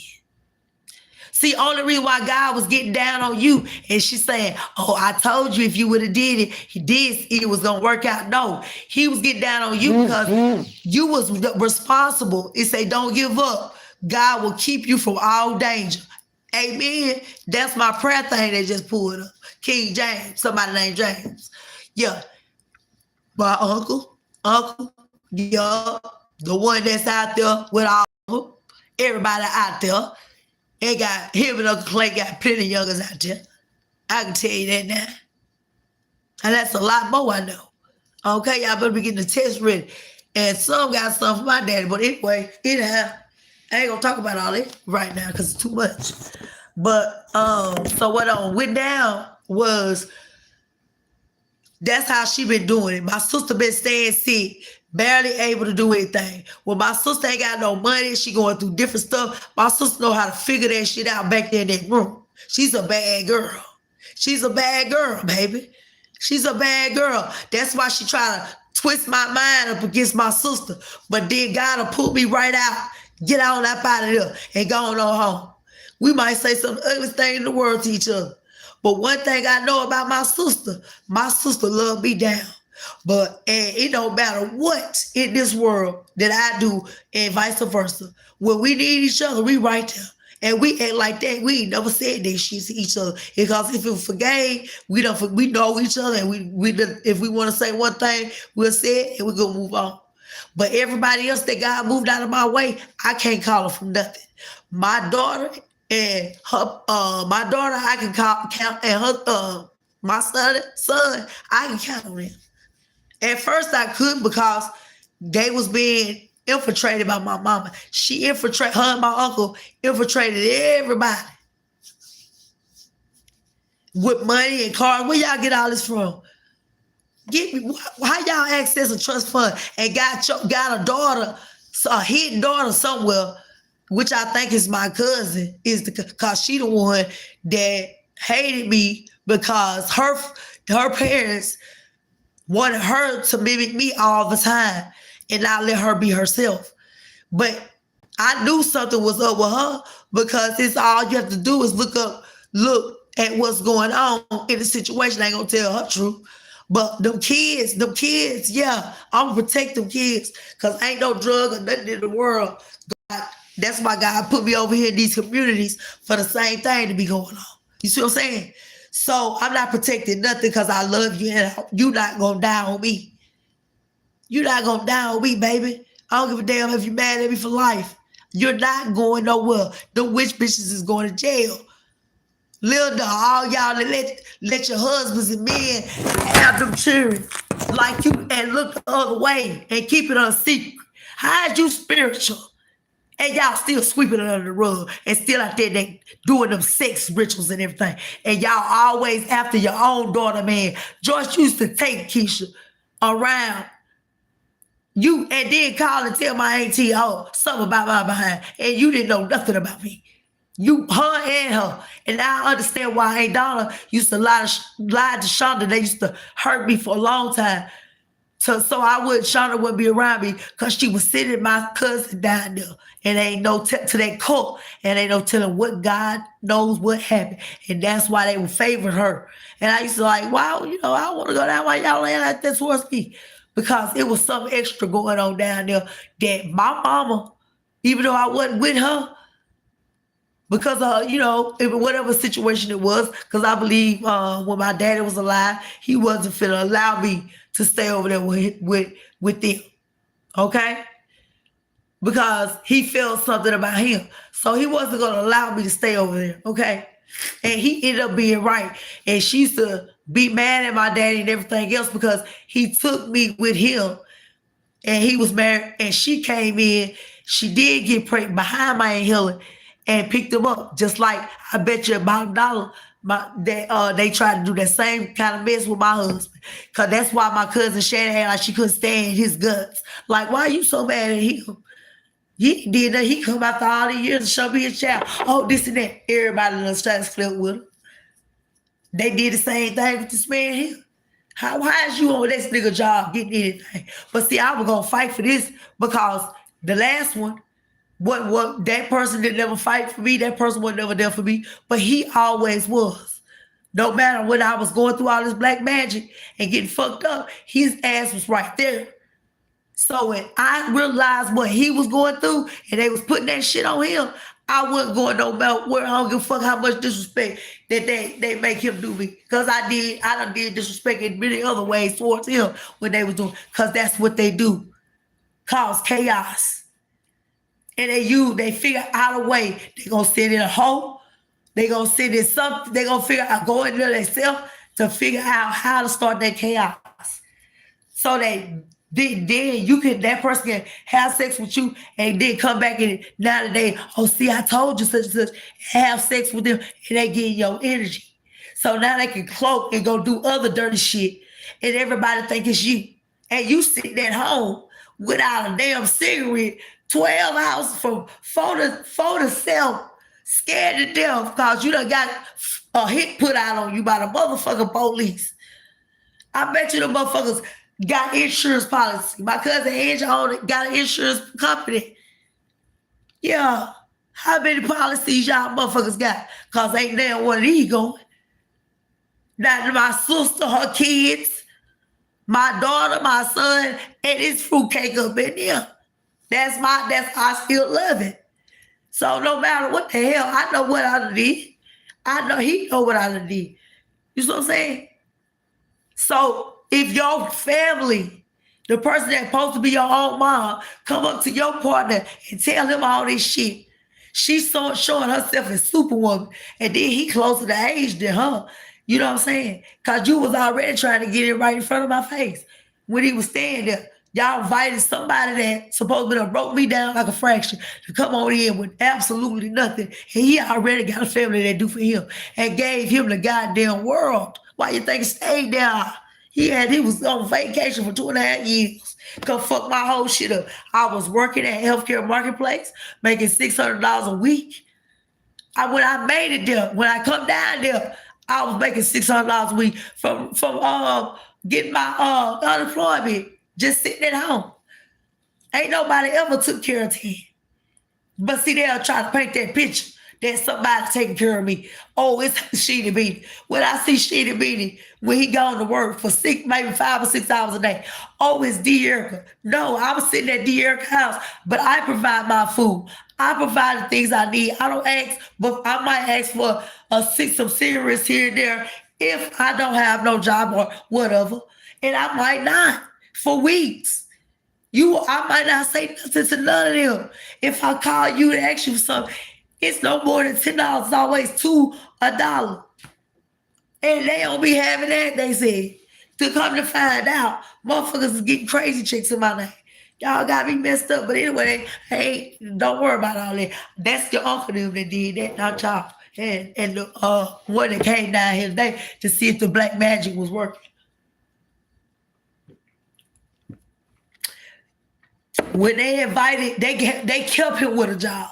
See, only reason why God was getting down on you and she's saying, I told you if you would have did it, it was going to work out. No, he was getting down on you because you was responsible. It say, don't give up. God will keep you from all danger. Amen. That's my prayer thing they just pulled up. King James, somebody named James. Yeah. My uncle, yeah, the one that's out there with all of them, everybody out there. They got him and Uncle Clay got plenty of youngers out there. I can tell you that now. And that's a lot more I know. Okay, y'all better be getting the test ready. And some got stuff for my daddy. But anyway, anyhow, I ain't gonna talk about all that right now because it's too much. But so what went down was That's how she been doing it. My sister been staying sick, barely able to do anything. When my sister ain't got no money, she going through different stuff. My sister know how to figure that shit out back there in that room. She's a bad girl. She's a bad girl, baby. She's a bad girl. That's why she try to twist my mind up against my sister. But then God will pull me right out, get on up out of there, and go on home. We might say some ugly thing in the world to each other. But one thing I know about my sister love me down. But and it don't matter what in this world that I do and vice versa. When we need each other, we right there. And we act like that. We ain't never said that shit to each other. Because if it was for game, we know each other. And if we want to say one thing, we'll say it and we're going to move on. But everybody else that God moved out of my way, I can't call her from nothing. My daughter and her, I can count, and her, my son, I can count on them. At first I couldn't because they was being infiltrated by my mama. She infiltrated, her and my uncle infiltrated everybody with money and cars. Where y'all get all this from? Get me, how y'all access a trust fund and got a daughter, a hidden daughter somewhere, which I think is my cousin, because she the one that hated me because her parents wanted her to mimic me all the time and not let her be herself. But I knew something was up with her because it's all you have to do is look at what's going on in the situation. I ain't gonna tell her truth. But them kids, yeah, I'm gonna protect them kids because ain't no drug or nothing in the world. God, that's why God put me over here in these communities for the same thing to be going on. You see what I'm saying? So I'm not protecting nothing because I love you and you not gonna die on me. You're not gonna die on me, baby. I don't give a damn if you're mad at me for life. You're not going nowhere. The witch bitches is going to jail. Lil dog, all y'all that let your husbands and men have them children like you and look the other way and keep it a secret. How's you spiritual? And y'all still sweeping it under the rug and still out there they doing them sex rituals and everything. And y'all always after your own daughter, man. Joyce used to take Keisha around you and then call and tell my auntie, something about my behind. And you didn't know nothing about me. You, her and her. And I understand why Aunt Donna used to lie to Shonda. They used to hurt me for a long time. So Shonda wouldn't be around me because she was sitting my cousin down there. And ain't no to that cult. And ain't no telling what God knows what happened. And that's why they would favor her. And I used to like, wow, I want to go down. Why y'all laying like that towards me? Because it was something extra going on down there that my mama, even though I wasn't with her, because of, whatever situation it was, because I believe when my daddy was alive, he wasn't finna allow me to stay over there with them, okay? Because he felt something about him. So he wasn't gonna allow me to stay over there, okay? And he ended up being right. And she used to be mad at my daddy and everything else because he took me with him and he was married and she came in. She did get pregnant behind my Aunt Helen and picked him up. Just like I bet you about $1 they tried to do that same kind of mess with my husband. Cause that's why my cousin Shannon had like she couldn't stand his guts. Like, why are you so mad at him? He did that. He come after all these years to show me his child. Oh, this and that. Everybody in the streets flip with him. They did the same thing with this man here. How is you on this nigga job getting anything? But see, I was gonna fight for this because the last one, what that person didn't ever fight for me, that person was never there for me, but he always was. No matter when I was going through all this black magic and getting fucked up, his ass was right there. So when I realized what he was going through and they was putting that shit on him, I wasn't going no matter where. I don't give a fuck how much disrespect that they make him do me. Because I done did disrespect in many other ways towards him when they was doing, because that's what they do. Cause chaos. And they figure out a way. They gonna send in a hole. They gonna send in something. They gonna figure out, go in there themselves to figure out how to start that chaos. So then that person can have sex with you and then come back and now that see, I told you such and such, have sex with them and they get your energy. So now they can cloak and go do other dirty shit and everybody think it's you. And you sitting at home without a damn cigarette, 12 hours from 4 to 7, scared to death because you done got a hit put out on you by the motherfucking police. I bet you the motherfuckers got insurance policy. My cousin Angel got an insurance company. Yeah. How many policies y'all motherfuckers got? Because ain't there one of these going. Now, my sister, her kids, my daughter, my son, and it's fruitcake up in there. That's I still love it. So no matter what the hell, I know what I done did. I know he know what I done did. You see what I'm saying? So if your family, the person that's supposed to be your own mom, come up to your partner and tell him all this shit, she's showing herself as Superwoman, and then he closer to age than her. You know what I'm saying? Because you was already trying to get it right in front of my face when he was standing there. Y'all invited somebody that supposed to broke me down like a fraction to come on in with absolutely nothing. And he already got a family that do for him and gave him the goddamn world. Why you think he stayed there? He was on vacation for 2.5 years. Come fuck my whole shit up. I was working at Healthcare Marketplace, making $600 a week. When I made it there, when I come down there, I was making $600 a week from getting my unemployment, just sitting at home. Ain't nobody ever took care of him. But see, they'll try to paint that picture that somebody taking care of me. Oh, it's Sheedy Beanie. When I see Sheedy Beanie, when he gone to work for maybe 5 or 6 hours a day, oh, it's D. Erica. No, I was sitting at D. Erica's house, but I provide my food. I provide the things I need. I don't ask, but I might ask for some cigarettes here and there if I don't have no job or whatever. And I might not for weeks. I might not say nothing to none of them. If I call you and ask you for something, it's no more than $10. It's always $1. And they don't be having that, they said. To come to find out, motherfuckers is getting crazy chicks in my name. Y'all got me messed up. But anyway, hey, don't worry about all that. That's your uncle them that did that, not y'all. And the one that came down here today to see if the black magic was working. When they invited, they kept him with a job.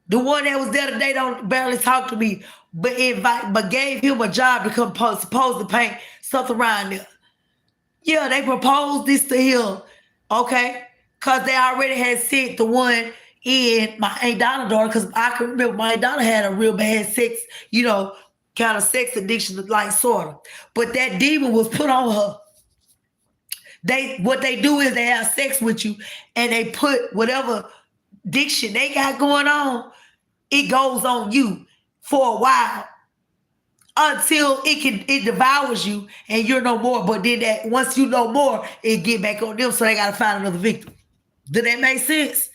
The one that was there today don't barely talk to me, but gave him a job to come supposed to paint something around there. Yeah, they proposed this to him, okay? Because they already had sent the one in my Aunt Donna's daughter, because I can remember my Aunt Donna had a real bad sex, kind of sex addiction, like sort of. But that demon was put on her. What they do is they have sex with you and they put whatever addiction they got going on, it goes on you for a while until it devours you and you're no more. But then once you know more, it get back on them, so they gotta find another victim. Does that make sense?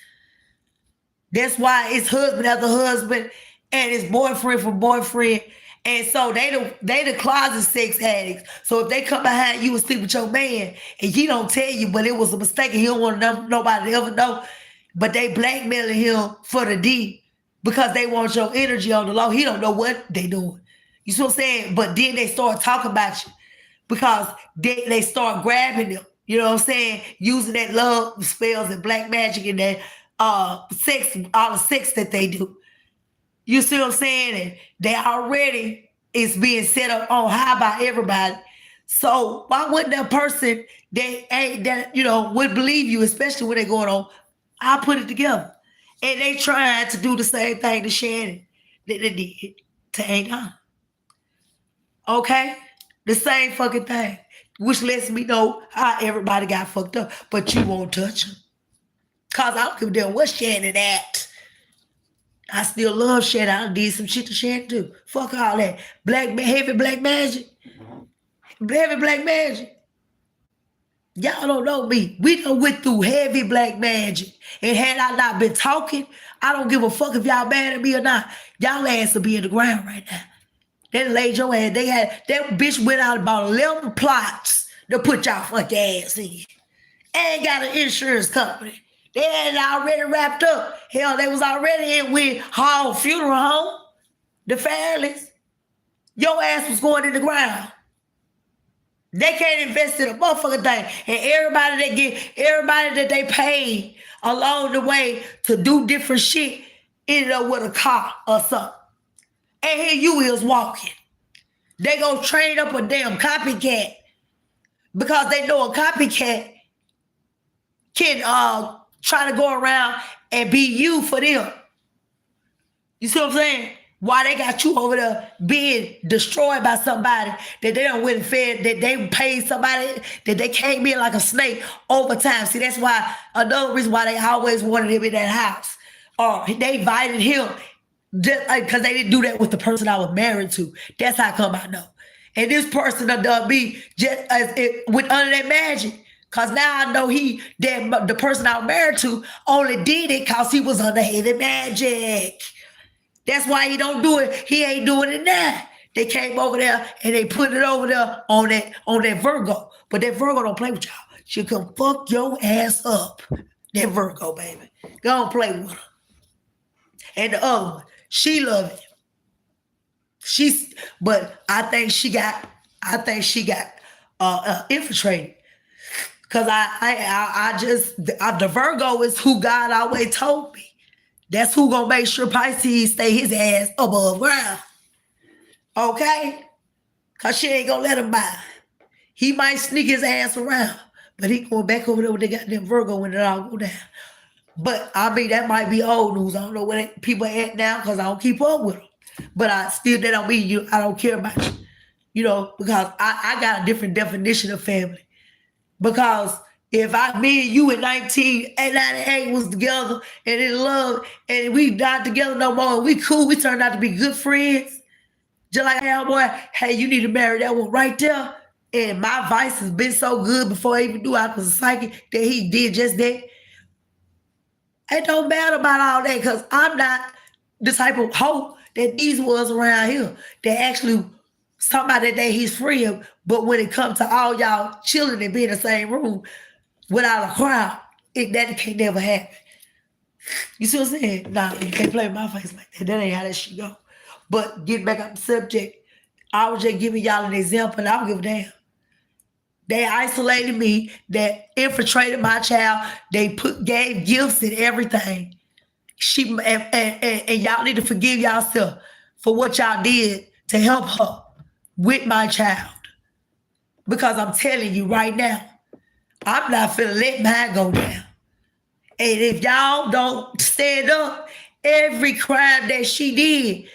That's why it's husband after husband and it's boyfriend for boyfriend. And so they the closet sex addicts. So if they come behind you and sleep with your man and he don't tell you, but it was a mistake and he don't want nobody to ever know, but they blackmailing him for the D because they want your energy on the low. He don't know what they doing. You see what I'm saying? But then they start talking about you because they start grabbing them. You know what I'm saying? Using that love spells and black magic and that sex, all the sex that they do. You see what I'm saying? And they already is being set up on high by everybody. So why wouldn't that person would believe you, especially when they're going on? I put it together. And they trying to do the same thing to Shannon that they did to Aunt Donna. Okay? The same fucking thing. Which lets me know how everybody got fucked up. But you won't touch them. Because I don't give a damn what Shannon at. I still love Shannon. I did some shit to Shannon too. Fuck all that. Heavy black magic. Heavy black magic. Y'all don't know me. We done went through heavy black magic. And had I not been talking, I don't give a fuck if y'all mad at me or not. Y'all ass will be in the ground right now. They laid your ass. That bitch went out about 11 plots to put y'all fucking ass in. And got an insurance company. They had already wrapped up. Hell, they was already in with Hall Funeral Home, the Fairleys. Your ass was going in the ground. They can't invest in a motherfucking thing. And everybody that they paid along the way to do different shit ended up with a car or something. And here you is walking. They gonna train up a damn copycat because they know a copycat can try to go around and be you for them. You see what I'm saying? Why they got you over there being destroyed by somebody that they don't win fed, that they paid somebody that they came in like a snake over time. See, that's why another reason why they always wanted him in that house. Or they invited him just because they didn't do that with the person I was married to. That's how come I know. And this person done me just as it went under that magic. Cause now I know the person I was married to only did it cause he was under heavy magic. That's why he don't do it. He ain't doing it now. They came over there and they put it over there on that Virgo. But that Virgo don't play with y'all. She come fuck your ass up. That Virgo, baby. Go on play with her. And the other one, she love it. But I think she got infiltrated. Cause the Virgo is who God always told me. That's who gonna make sure Pisces stay his ass above ground. Okay? Cause she ain't gonna let him by. He might sneak his ass around, but he going back over there with the goddamn Virgo when it all go down. But I mean, that might be old news. I don't know where people at now because I don't keep up with them. But that don't mean I don't care about you. You know, because I got a different definition of family. Because if me and you in 1998 was together and in love and we not together no more, we cool, we turned out to be good friends. Just like, hey, boy, hey, you need to marry that one right there. And my advice has been so good before I even knew I was a psychic that he did just that. It don't matter about all that because I'm not the type of hoe that these was around here that actually somebody that he's free of. But when it comes to all y'all chilling and being in the same room without a crowd, that can never happen. You see what I'm saying? Nah, you can't play with my face like that. That ain't how that shit go. But getting back on the subject, I was just giving y'all an example and I don't give a damn. They isolated me, they infiltrated my child, they gave gifts and everything. And y'all need to forgive yourself for what y'all did to help her with my child. Because I'm telling you right now, I'm not finna let mine go down. And if y'all don't stand up, every crime that she did,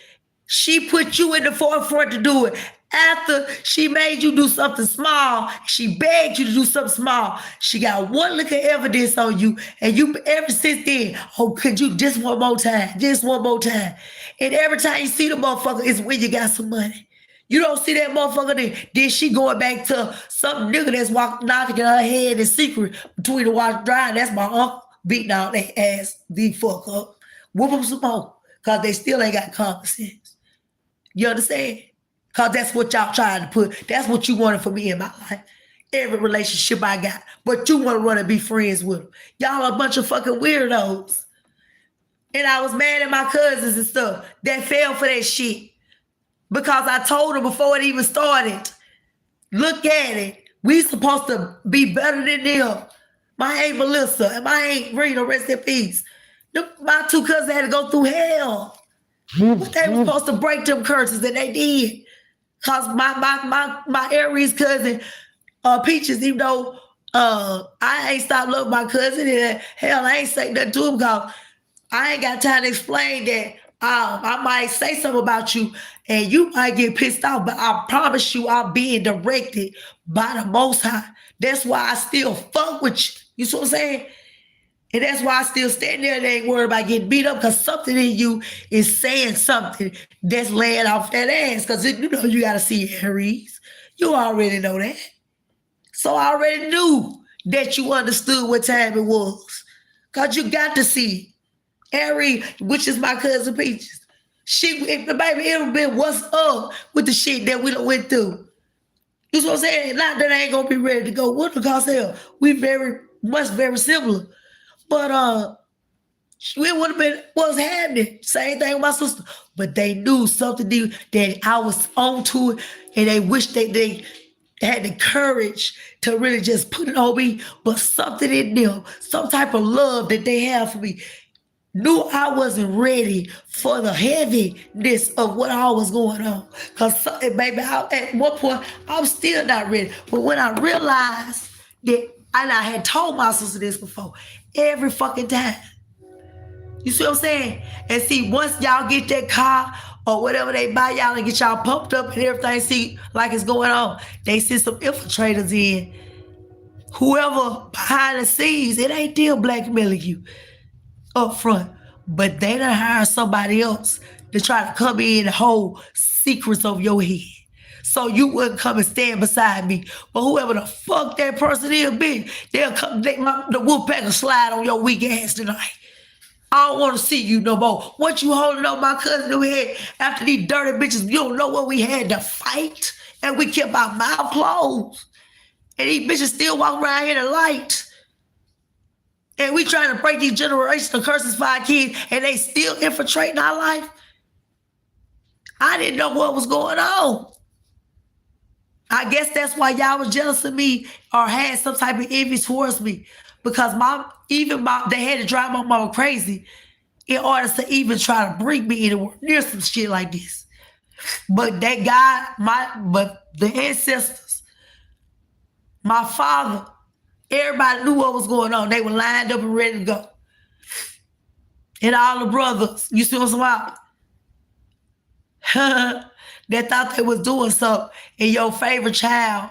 she put you in the forefront to do it. After she made you do something small, she begged you to do something small. She got one look of evidence on you, and you ever since then, oh, could you just one more time, just one more time. And every time you see the motherfucker is when you got some money. You don't see that motherfucker, then she going back to some nigga that's knocking her head in secret between the wash and dry. That's my uncle beating out their ass the fuck up. Whoop them some more, because they still ain't got common sense. You understand? Because that's what y'all trying to put. That's what you wanted for me in my life. Every relationship I got. But you want to run and be friends with them. Y'all a bunch of fucking weirdos. And I was mad at my cousins and stuff that fell for that shit. Because I told them before it even started, look at it. We supposed to be better than them. My Aunt Melissa and my Aunt Rita, rest in peace. My two cousins had to go through hell. But they were supposed to break them curses, and they did. Cause my Aries cousin, Peaches, even though I ain't stopped loving my cousin, and hell, I ain't say nothing to him because I ain't got time to explain that. I might say something about you, and you might get pissed off, but I promise you, I'm being directed by the Most High. That's why I still fuck with you. You see what I'm saying? And that's why I still stand there and ain't worried about getting beat up, because something in you is saying something that's laying off that ass. Because you know you got to see Aries. You already know that. So I already knew that you understood what time it was. Because you got to see Aries, which is my cousin Peaches. Baby, it would been what's up with the shit that we done went through. You know what I'm saying? Not that I ain't going to be ready to go with because hell, we very similar. But it would have been what's happening. Same thing with my sister. But they knew something that I was on to it, and they wish they had the courage to really just put it on me, but something in them, some type of love that they have for me, knew I wasn't ready for the heaviness of what all was going on. Because, baby, at one point, I'm still not ready. But when I realized that, and I had told my sister this before, every fucking time. You see what I'm saying? And see, once y'all get that car or whatever they buy y'all and get y'all pumped up and everything, see like it's going on, they send some infiltrators in. Whoever behind the scenes, it ain't them blackmailing you up front, but they done hire somebody else to try to come in and hold secrets of your head. So you wouldn't come and stand beside me. But whoever the fuck that person is, bitch, they'll come, the Wolfpack will slide on your weak ass tonight. I don't want to see you no more. What you holding on my cousin who had after these dirty bitches, you don't know what we had to fight. And we kept our mouth closed. And these bitches still walk around here in the light. And we trying to break these generational curses for our kids and they still infiltrating our life. I didn't know what was going on. I guess that's why y'all was jealous of me or had some type of envy towards me. Because they had to drive my mama crazy in order to even try to bring me anywhere near some shit like this. But that guy, but the ancestors, my father, everybody knew what was going on. They were lined up and ready to go. And all the brothers, you see what I'm saying? That thought they was doing something and your favorite child,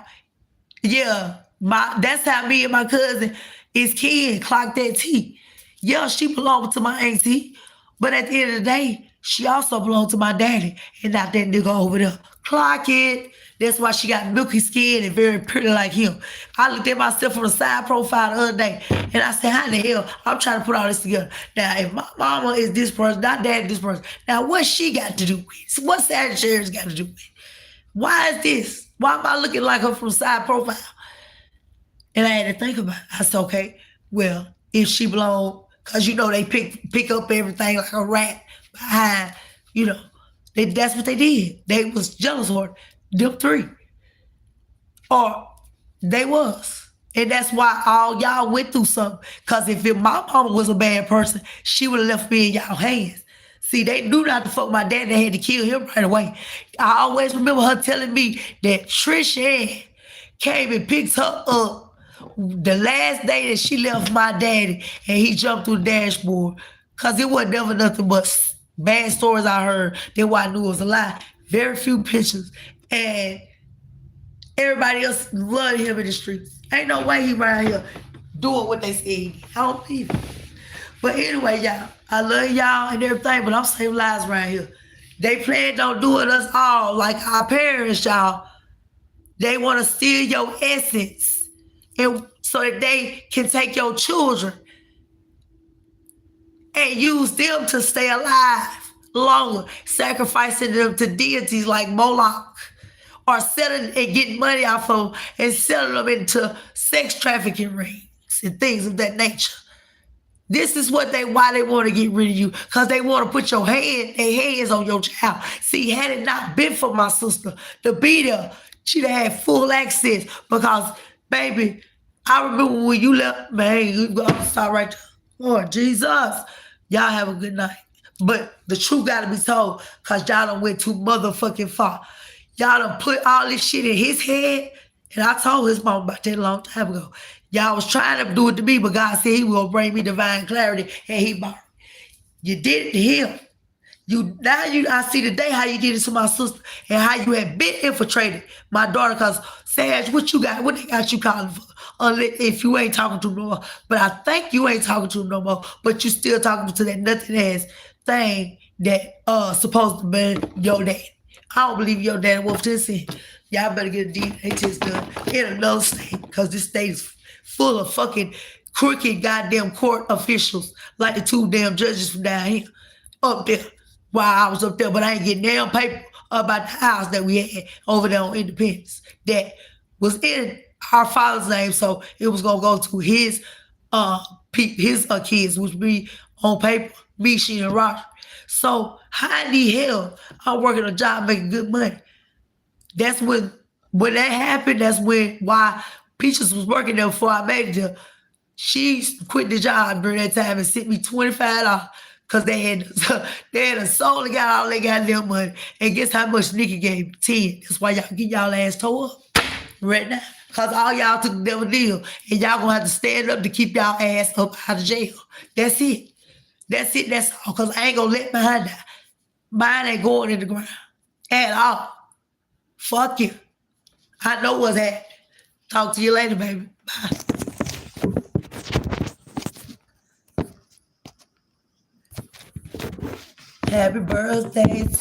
yeah, that's how me and my cousin is Ken clocked that T. Yeah, she belonged to my auntie, but at the end of the day, she also belonged to my daddy and not that nigga over there. Clock it. That's why she got milky skin and very pretty like him. I looked at myself on the side profile the other day and I said, how the hell I'm trying to put all this together? Now, if my mama is this person, not dad this person, now what's she got to do with it? What Sagittarius got to do with it? Why is this? Why am I looking like her from side profile? And I had to think about it. I said, okay, well, if she belong, because you know they pick up everything like a rat behind, you know, that's what they did. They was jealous of her. Them three. Or they was. And that's why all y'all went through something. Because if my mama was a bad person, she would have left me in y'all hands. See, they knew not to fuck my dad. They had to kill him right away. I always remember her telling me that Trish Ann came and picked her up the last day that she left my daddy and he jumped through the dashboard. Because it wasn't never nothing but bad stories I heard. That's why I knew it was a lie. Very few pictures. And everybody else loved him in the streets. Ain't no way he around here doing what they said. I don't believe it. But anyway, y'all, I love y'all and everything, but I'm saving lives around here. They plan on doing us all like our parents, y'all. They want to steal your essence and so that they can take your children and use them to stay alive longer, sacrificing them to deities like Moloch. Or selling and getting money off of and selling them into sex trafficking rings and things of that nature. This is why they want to get rid of you, because they want to put their hands on your child. See, had it not been for my sister to be there, she'd have had full access because, baby, I remember when you left, man, you gotta start right there. Lord Jesus, y'all have a good night. But the truth gotta be told, because y'all done went too motherfucking far. Y'all done put all this shit in his head. And I told his mom about that a long time ago. Y'all was trying to do it to me, but God said he will bring me divine clarity. And he bought it. You did it to him. I see today how you did it to my sister and how you had been infiltrated my daughter. Because, Sag, what they got you calling for? If you ain't talking to him no more. But I think you ain't talking to him no more. But you still talking to that nothing ass thing that supposed to be your dad. I don't believe your daddy wolf this in. Y'all better get a DNA test done in another state, because this state is full of fucking crooked goddamn court officials like the two damn judges from down here up there while I was up there. But I ain't getting damn paper about the house that we had over there on Independence that was in our father's name. So it was going to go to his kids, which be on paper, me, Sheena, and Roger. So how in the hell I'm working a job making good money? That's when When that happened, that's why Peaches was working there before I made it there. She quit the job during that time and sent me $25 because they had a soul and got all they goddamn money. And guess how much Nikki gave me? 10. That's why y'all get y'all ass tore up right now. Cause all y'all took the devil deal. And y'all gonna have to stand up to keep y'all ass up out of jail. That's it. That's it. That's all. Cause I ain't gonna let mine die. Mine ain't going in the ground at all. Fuck you. I know what's happening. Talk to you later, baby. Bye. Happy birthday to